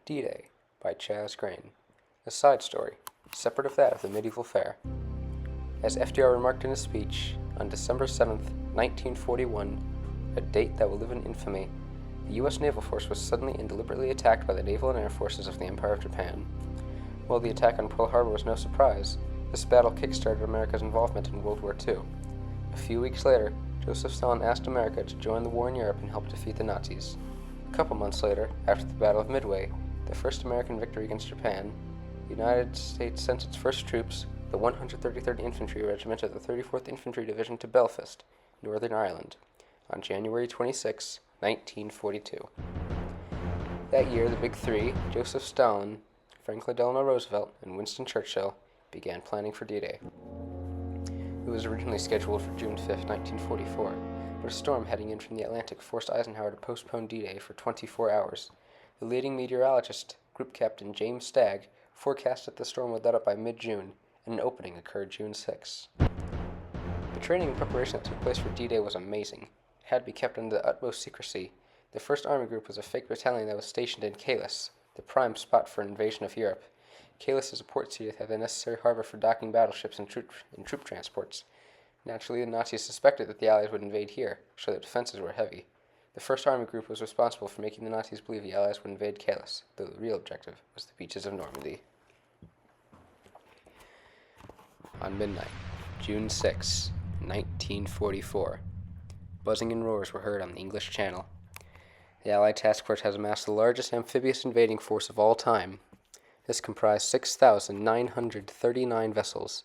D-Day by Chas Green. A side story, separate of that of the medieval fair. As FDR remarked in his speech, on December 7th, 1941, a date that will live in infamy, the U.S. naval force was suddenly and deliberately attacked by the naval and air forces of the Empire of Japan. While the attack on Pearl Harbor was no surprise, this battle kick-started America's involvement in World War II. A few weeks later, Joseph Stalin asked America to join the war in Europe and help defeat the Nazis. A couple months later, after the Battle of Midway, the first American victory against Japan, the United States sent its first troops, the 133rd Infantry Regiment of the 34th Infantry Division, to Belfast, Northern Ireland, on January 26, 1942. That year, the Big Three, Joseph Stalin, Franklin Delano Roosevelt, and Winston Churchill, began planning for D-Day. It was originally scheduled for June 5, 1944, but a storm heading in from the Atlantic forced Eisenhower to postpone D-Day for 24 hours. The leading meteorologist, Group Captain James Stagg, forecasted the storm would let up by mid-June, and an opening occurred June 6. The training and preparation that took place for D-Day was amazing. It had to be kept under the utmost secrecy. The 1st Army Group was a fake battalion that was stationed in Calais, the prime spot for an invasion of Europe. Calais is a port city that had the necessary harbor for docking battleships and troop transports. Naturally, the Nazis suspected that the Allies would invade here, so their defenses were heavy. The 1st Army Group was responsible for making the Nazis believe the Allies would invade Calais, though the real objective was the beaches of Normandy. On midnight, June 6, 1944, buzzing and roars were heard on the English Channel. The Allied Task Force has amassed the largest amphibious invading force of all time. This comprised 6,939 vessels,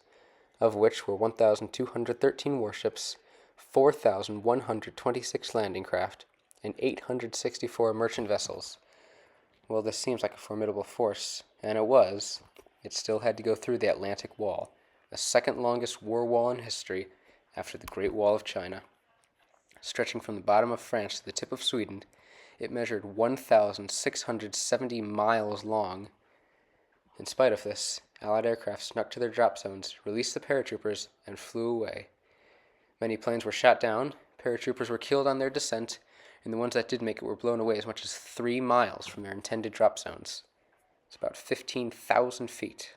of which were 1,213 warships, 4,126 landing craft, and 864 merchant vessels. While this seems like a formidable force, and it was, it still had to go through the Atlantic Wall, the second longest war wall in history after the Great Wall of China. Stretching from the bottom of France to the tip of Sweden, it measured 1,670 miles long. In spite of this, Allied aircraft snuck to their drop zones, released the paratroopers, and flew away. Many planes were shot down, paratroopers were killed on their descent, and the ones that did make it were blown away as much as 3 miles from their intended drop zones. It's about 15,000 feet.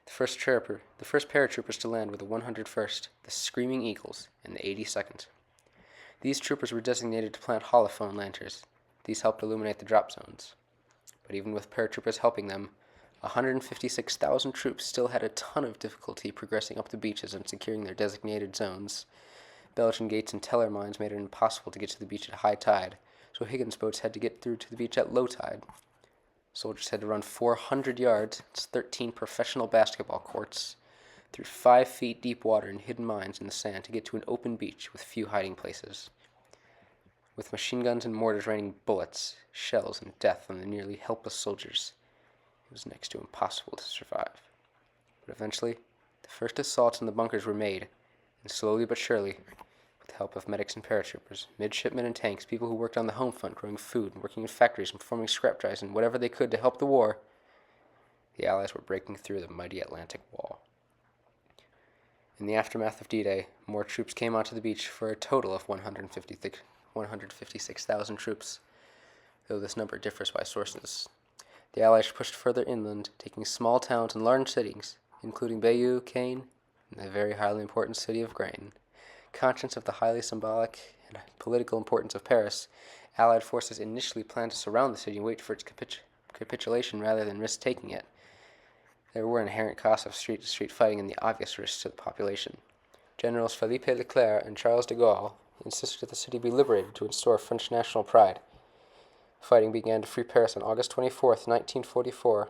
The first paratroopers to land were the 101st, the Screaming Eagles, and the 82nd. These troopers were designated to plant holophone lanterns. These helped illuminate the drop zones. But even with paratroopers helping them, 156,000 troops still had a ton of difficulty progressing up the beaches and securing their designated zones. Belgian gates and teller mines made it impossible to get to the beach at high tide, so Higgins boats had to get through to the beach at low tide. Soldiers had to run 400 yards, it's 13 professional basketball courts, through 5 feet deep water and hidden mines in the sand to get to an open beach with few hiding places. With machine guns and mortars raining bullets, shells, and death on the nearly helpless soldiers, it was next to impossible to survive. But eventually, the first assaults on the bunkers were made, and slowly but surely, with the help of medics and paratroopers, midshipmen and tanks, people who worked on the home front growing food and working in factories and performing scrap drives and whatever they could to help the war, the Allies were breaking through the mighty Atlantic Wall. In the aftermath of D-Day, more troops came onto the beach for a total of 156,000 troops, though this number differs by sources. The Allies pushed further inland, taking small towns and large cities, including Bayeux, Caen, and the very highly important city of Grain. Conscious of the highly symbolic and political importance of Paris, Allied forces initially planned to surround the city and wait for its capitulation rather than risk taking it. There were inherent costs of street-to-street fighting and the obvious risks to the population. Generals Philippe Leclerc and Charles de Gaulle insisted that the city be liberated to restore French national pride. Fighting began to free Paris on August 24, 1944.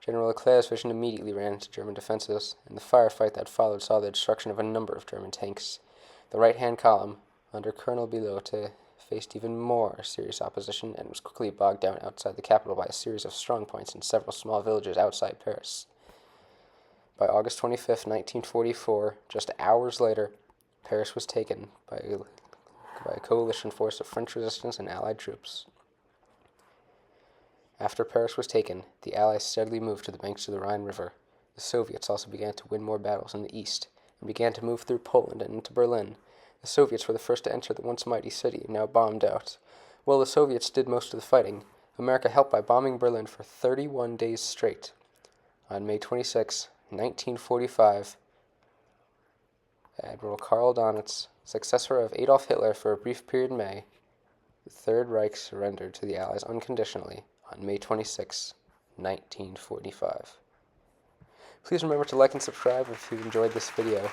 General Leclerc's vision immediately ran into German defenses, and the firefight that followed saw the destruction of a number of German tanks. The right-hand column, under Colonel Bilote, faced even more serious opposition and was quickly bogged down outside the capital by a series of strongpoints in several small villages outside Paris. By August 25, 1944, just hours later, Paris was taken by a coalition force of French resistance and Allied troops. After Paris was taken, the Allies steadily moved to the banks of the Rhine River. The Soviets also began to win more battles in the east and began to move through Poland and into Berlin. The Soviets were the first to enter the once mighty city, now bombed out. While the Soviets did most of the fighting, America helped by bombing Berlin for 31 days straight. On May 26, 1945, Admiral Karl Donitz, successor of Adolf Hitler for a brief period in May, the Third Reich surrendered to the Allies unconditionally on May 26, 1945. Please remember to like and subscribe if you enjoyed this video.